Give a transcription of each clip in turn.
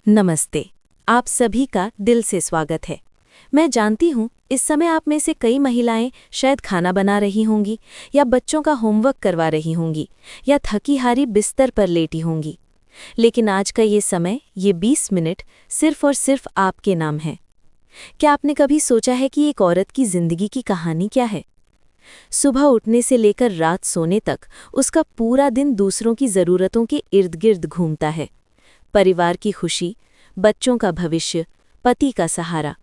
नमस्ते। आप सभी का दिल से स्वागत है। मैं जानती हूँ इस समय आप में से कई महिलाएं शायद खाना बना रही होंगी या बच्चों का होमवर्क करवा रही होंगी या थकी हारी बिस्तर पर लेटी होंगी। लेकिन आज का ये समय, ये 20 मिनट सिर्फ और सिर्फ आपके नाम है। क्या आपने कभी सोचा है कि एक औरत की जिंदगी की कहानी क्या है? सुबह उठने से लेकर रात सोने तक उसका पूरा दिन दूसरों की ज़रूरतों के इर्द गिर्द घूमता है। परिवार की खुशी, बच्चों का भविष्य, पति का सहारा,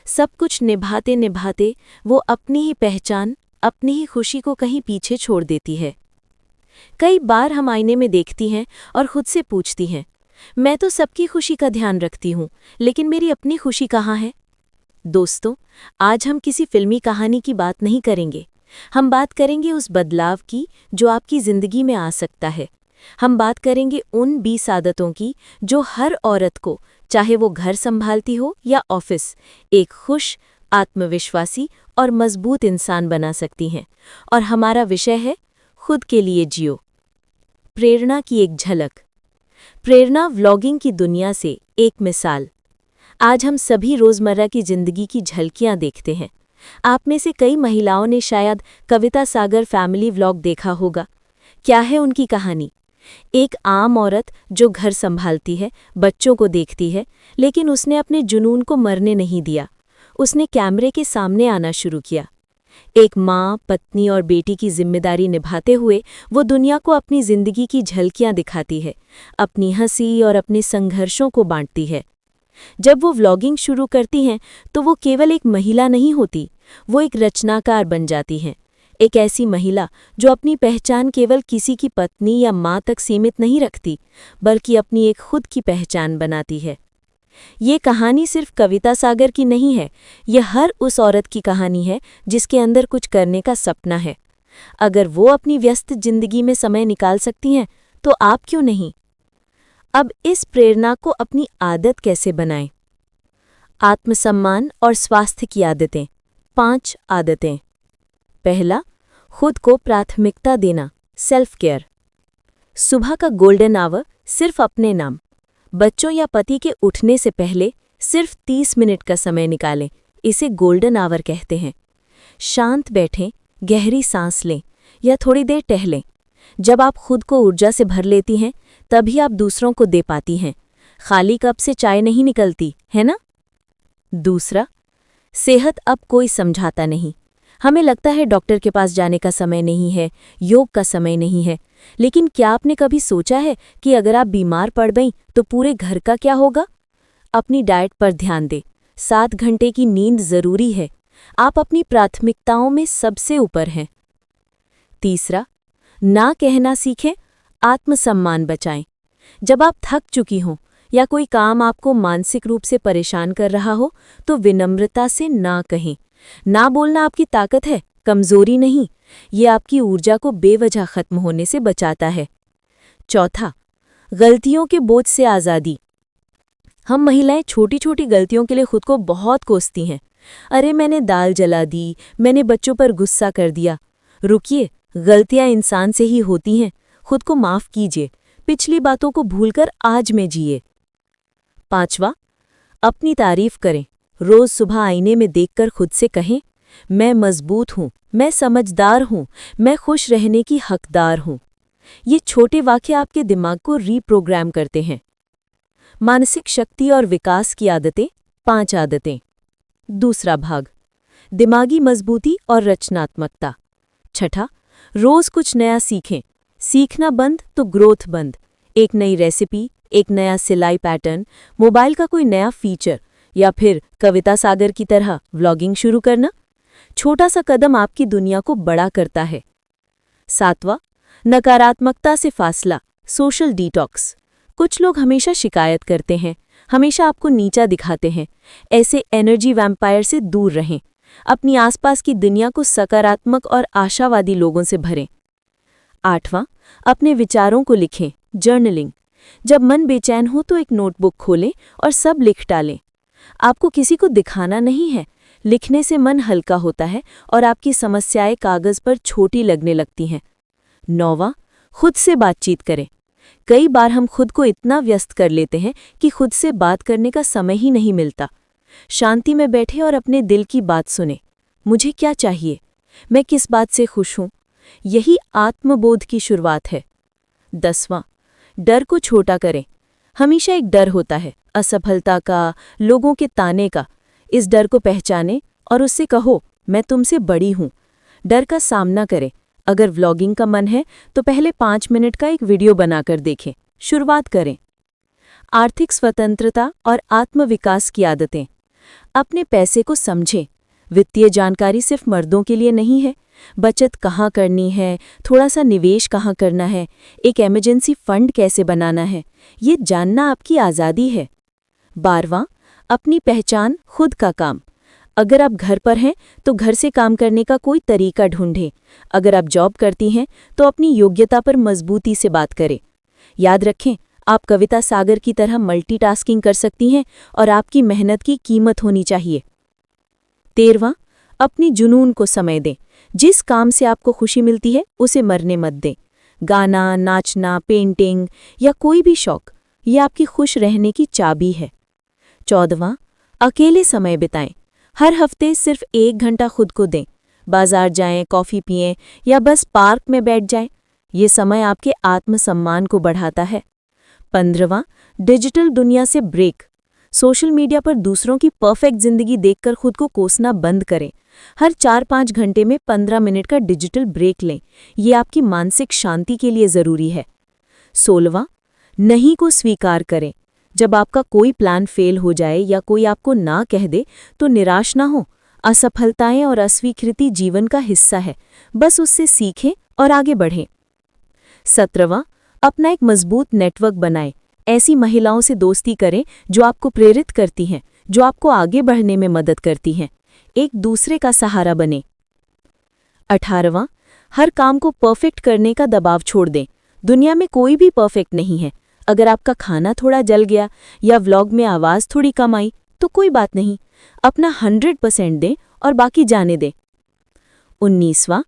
सब कुछ निभाते निभाते वो अपनी ही पहचान, अपनी ही खुशी को कहीं पीछे छोड़ देती है। कई बार हम आईने में देखती हैं और खुद से पूछती हैं, मैं तो सबकी खुशी का ध्यान रखती हूँ, लेकिन मेरी अपनी खुशी कहाँ है? दोस्तों, आज हम किसी फिल्मी कहानी की बात नहीं करेंगे। हम बात करेंगे उस बदलाव की जो आपकी जिंदगी में आ सकता है। हम बात करेंगे उन 20 आदतों की जो हर औरत को, चाहे वो घर संभालती हो या ऑफिस, एक खुश, आत्मविश्वासी और मजबूत इंसान बना सकती हैं। और हमारा विषय है खुद के लिए जियो। प्रेरणा की एक झलक। प्रेरणा व्लॉगिंग की दुनिया से एक मिसाल। आज हम सभी रोजमर्रा की जिंदगी की झलकियां देखते हैं। आप में से कई महिलाओं ने शायद कविता सागर फैमिली व्लॉग देखा होगा। क्या है उनकी कहानी? एक आम औरत जो घर संभालती है, बच्चों को देखती है, लेकिन उसने अपने जुनून को मरने नहीं दिया। उसने कैमरे के सामने आना शुरू किया। एक माँ, पत्नी और बेटी की जिम्मेदारी निभाते हुए वो दुनिया को अपनी जिंदगी की झलकियां दिखाती है, अपनी हंसी और अपने संघर्षों को बांटती है। जब वो व्लॉगिंग शुरू करती हैं तो वो केवल एक महिला नहीं होती, वो एक रचनाकार बन जाती हैं। एक ऐसी महिला जो अपनी पहचान केवल किसी की पत्नी या माँ तक सीमित नहीं रखती, बल्कि अपनी एक खुद की पहचान बनाती है। ये कहानी सिर्फ कविता सागर की नहीं है, यह हर उस औरत की कहानी है जिसके अंदर कुछ करने का सपना है। अगर वो अपनी व्यस्त जिंदगी में समय निकाल सकती हैं, तो आप क्यों नहीं? अब इस प्रेरणा को अपनी आदत कैसे बनाएं? आत्मसम्मान और स्वास्थ्य की आदतें। 5 आदतें। पहला, खुद को प्राथमिकता देना, सेल्फ केयर। सुबह का गोल्डन आवर सिर्फ अपने नाम। बच्चों या पति के उठने से पहले सिर्फ 30 मिनट का समय निकालें, इसे गोल्डन आवर कहते हैं। शांत बैठें, गहरी सांस लें या थोड़ी देर टहलें। जब आप खुद को ऊर्जा से भर लेती हैं, तभी आप दूसरों को दे पाती हैं। खाली कप से चाय नहीं निकलती, है ना? दूसरा, सेहत अब कोई समझाता नहीं। हमें लगता है डॉक्टर के पास जाने का समय नहीं है, योग का समय नहीं है, लेकिन क्या आपने कभी सोचा है कि अगर आप बीमार पड़ गईं तो पूरे घर का क्या होगा? अपनी डाइट पर ध्यान दें। 7 घंटे की नींद जरूरी है। आप अपनी प्राथमिकताओं में सबसे ऊपर हैं। तीसरा, ना कहना सीखें, आत्मसम्मान बचाएं। जब आप थक चुकी हों या कोई काम आपको मानसिक रूप से परेशान कर रहा हो, तो विनम्रता से ना कहें। ना बोलना आपकी ताकत है, कमजोरी नहीं। ये आपकी ऊर्जा को बेवजह खत्म होने से बचाता है। चौथा, गलतियों के बोझ से आज़ादी। हम महिलाएं छोटी छोटी गलतियों के लिए खुद को बहुत कोसती हैं। अरे मैंने दाल जला दी, मैंने बच्चों पर गुस्सा कर दिया। रुकिए, गलतियां इंसान से ही होती हैं। खुद को माफ कीजिए, पिछली बातों को भूलकर आज में जिए। पांचवा, अपनी तारीफ करें। रोज सुबह आईने में देखकर खुद से कहें, मैं मजबूत हूँ, मैं समझदार हूँ, मैं खुश रहने की हकदार हूँ। ये छोटे वाक्य आपके दिमाग को रीप्रोग्राम करते हैं। मानसिक शक्ति और विकास की आदतें। 5 आदतें। दूसरा भाग, दिमागी मजबूती और रचनात्मकता। छठा, रोज कुछ नया सीखें। सीखना बंद तो ग्रोथ बंद। एक नई रेसिपी, एक नया सिलाई पैटर्न, मोबाइल का कोई नया फीचर या फिर कविता सागर की तरह व्लॉगिंग शुरू करना। छोटा सा कदम आपकी दुनिया को बड़ा करता है। 7वां, नकारात्मकता से फासला, सोशल डिटॉक्स। कुछ लोग हमेशा शिकायत करते हैं, हमेशा आपको नीचा दिखाते हैं। ऐसे एनर्जी वैम्पायर से दूर रहें। अपनी आसपास की दुनिया को सकारात्मक और आशावादी लोगों से भरें। 8वां, अपने विचारों को लिखें, जर्नलिंग। जब मन बेचैन हो तो एक नोटबुक खोलें और सब लिख डालें। आपको किसी को दिखाना नहीं है, लिखने से मन हल्का होता है और आपकी समस्याएं कागज पर छोटी लगने लगती हैं। 9वां, खुद से बातचीत करें। कई बार हम खुद को इतना व्यस्त कर लेते हैं कि खुद से बात करने का समय ही नहीं मिलता। शांति में बैठे और अपने दिल की बात सुने। मुझे क्या चाहिए? मैं किस बात से खुश हूं? यही आत्मबोध की शुरुआत है। 10वां, डर को छोटा करें। हमेशा एक डर होता है, असफलता का, लोगों के ताने का। इस डर को पहचानें और उससे कहो, मैं तुमसे बड़ी हूं। डर का सामना करें। अगर व्लॉगिंग का मन है तो पहले 5 मिनट का एक वीडियो बनाकर देखें। शुरुआत करें। आर्थिक स्वतंत्रता और आत्मविकास की आदतें। अपने पैसे को समझें। वित्तीय जानकारी सिर्फ मर्दों के लिए नहीं है। बचत कहाँ करनी है, थोड़ा सा निवेश कहाँ करना है, एक इमरजेंसी फंड कैसे बनाना है, ये जानना आपकी आज़ादी है। 12वां, अपनी पहचान, खुद का काम। अगर आप घर पर हैं तो घर से काम करने का कोई तरीका ढूंढें। अगर आप जॉब करती हैं तो अपनी योग्यता पर मजबूती से बात करें। याद रखें, आप कविता सागर की तरह मल्टीटास्किंग कर सकती हैं और आपकी मेहनत की कीमत होनी चाहिए। 13वां, अपनी जुनून को समय दें। जिस काम से आपको खुशी मिलती है उसे मरने मत दें। गाना, नाचना, पेंटिंग या कोई भी शौक, ये आपकी खुश रहने की चाबी है। 14वां, अकेले समय बिताएं। हर हफ्ते सिर्फ 1 घंटा खुद को दें। बाजार जाएं, कॉफ़ी पिएं या बस पार्क में बैठ जाएं। ये समय आपके आत्मसम्मान को बढ़ाता है। 15वां, डिजिटल दुनिया से ब्रेक। सोशल मीडिया पर दूसरों की परफेक्ट जिंदगी देखकर खुद को कोसना बंद करें। हर 4-5 घंटे में 15 मिनट का डिजिटल ब्रेक लें। ये आपकी मानसिक शांति के लिए ज़रूरी है। 16वां, नहीं को स्वीकार करें। जब आपका कोई प्लान फेल हो जाए या कोई आपको ना कह दे तो निराश ना हो। असफलताएं और अस्वीकृति जीवन का हिस्सा है, बस उससे सीखें और आगे बढ़ें। 17वां, अपना एक मजबूत नेटवर्क बनाएं। ऐसी महिलाओं से दोस्ती करें जो आपको प्रेरित करती हैं, जो आपको आगे बढ़ने में मदद करती हैं। एक दूसरे का सहारा बने। 18वां, हर काम को परफेक्ट करने का दबाव छोड़ दें। दुनिया में कोई भी परफेक्ट नहीं है। अगर आपका खाना थोड़ा जल गया या व्लॉग में आवाज़ थोड़ी कम आई तो कोई बात नहीं, अपना 100% दें और बाकी जाने दें। 19वां,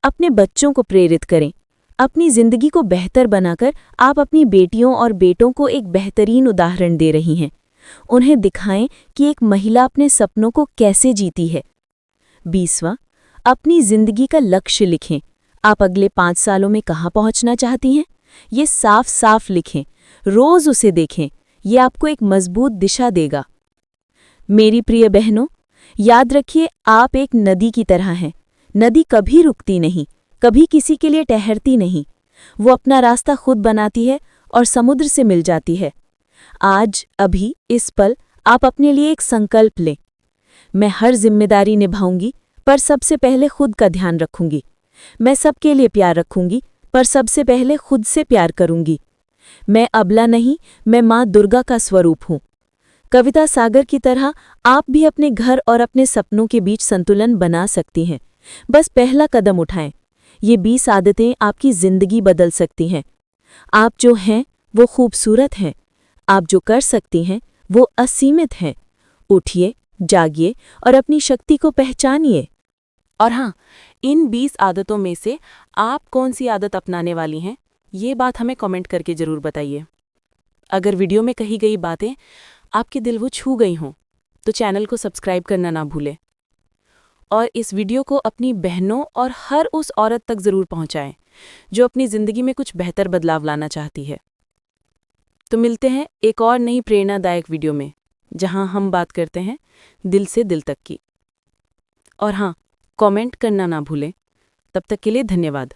अपने बच्चों को प्रेरित करें। अपनी जिंदगी को बेहतर बनाकर आप अपनी बेटियों और बेटों को एक बेहतरीन उदाहरण दे रही हैं। उन्हें दिखाएं कि एक महिला अपने सपनों को कैसे जीती है। 20वां, अपनी जिंदगी का लक्ष्य लिखें। आप अगले 5 सालों में कहाँ पहुँचना चाहती हैं? ये साफ साफ लिखें, रोज उसे देखें। ये आपको एक मजबूत दिशा देगा। मेरी प्रिय बहनों, याद रखिए, आप एक नदी की तरह हैं। नदी कभी रुकती नहीं, कभी किसी के लिए ठहरती नहीं। वो अपना रास्ता खुद बनाती है और समुद्र से मिल जाती है। आज, अभी, इस पल आप अपने लिए एक संकल्प लें। मैं हर जिम्मेदारी निभाऊंगी, पर सबसे पहले खुद का ध्यान रखूंगी। मैं सबके लिए प्यार रखूंगी, पर सबसे पहले खुद से प्यार करूंगी। मैं अबला नहीं, मैं माँ दुर्गा का स्वरूप हूँ। कविता सागर की तरह आप भी अपने घर और अपने सपनों के बीच संतुलन बना सकती हैं। बस पहला कदम उठाएं। ये 20 आदतें आपकी जिंदगी बदल सकती हैं। आप जो हैं वो खूबसूरत हैं। आप जो कर सकती हैं वो असीमित हैं। उठिए, जागिए और अपनी शक्ति को पहचानिए। और हाँ, इन 20 आदतों में से आप कौन सी आदत अपनाने वाली हैं, ये बात हमें कमेंट करके ज़रूर बताइए। अगर वीडियो में कही गई बातें आपके दिल को छू गई हों तो चैनल को सब्सक्राइब करना ना भूलें और इस वीडियो को अपनी बहनों और हर उस औरत तक ज़रूर पहुंचाएं जो अपनी ज़िंदगी में कुछ बेहतर बदलाव लाना चाहती है। तो मिलते हैं एक और नई प्रेरणादायक वीडियो में, जहां हम बात करते हैं दिल से दिल तक की। और हाँ, कमेंट करना ना भूलें। तब तक के लिए धन्यवाद।